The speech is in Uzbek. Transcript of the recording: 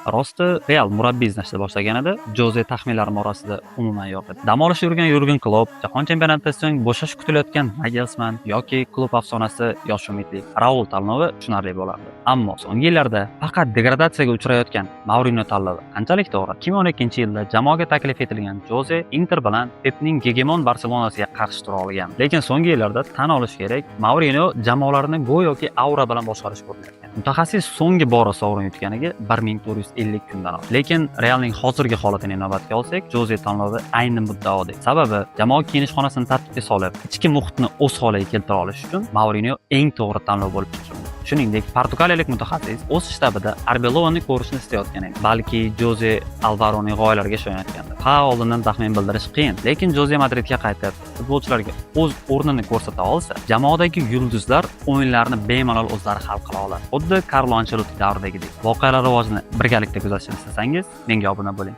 Rosti Real murabbiy izlashni boshlaganida Joze taxminlarim orasida umuman yo'q edi. Dam olishda yurgan Yurgen Klopp, Jahon chempionatidan so'ng bo'shash kutilayotgan Nagelsmann yoki klub afsonasi yosh umidli Raul tanlovi tushunarli bo'lardi. Ammo so'nggi yillarda faqat degradatsiyaga uchrayotgan Mourinho tanlovi qanchalik to'g'ri? 2012-yilda jamoaga taklif etilgan Joze Inter bilan Pepning gegemon Barselonasiga qarshi tura olgan. Lekin so'nggi yillarda tan olish kerak, Mourinho jamoalarini go'yoki aura bilan boshqarish ko'rinayotgan. Mutaxassis so'nggi bora sovrin yutganiga 1450 kundan oq. Lekin Realning hozirgi holatini inobatga olsak, Joze tanlovi ayni muddaodek. Sababi jamoa kiyinish xonasini tartibga solib, ichki muhitni o'z holiga keltira olish uchun Mourinho eng to'g'ri tanlov bo'lib chiqdi. Shuningdek, portugaliyalik mutaxassis o'z shtabida Arbeloani ko'rishni istayotgan edi. Balki Joze Alvaroning g'oyalariga ishonayotgandi. Oldindan taxmin bildirish qiyin, lekin Joze Madridga qaytib, futbolchilarga o'z o'rnini ko'rsata olsa, jamoadagi yulduzlar o'yinlarni bemalol o'zlari hal qila oladi. Xuddi Carlo Ancelotti davridagidek. Voqealar rivojini birgalikda kuzatishni istasangiz, menga obuna bo'ling.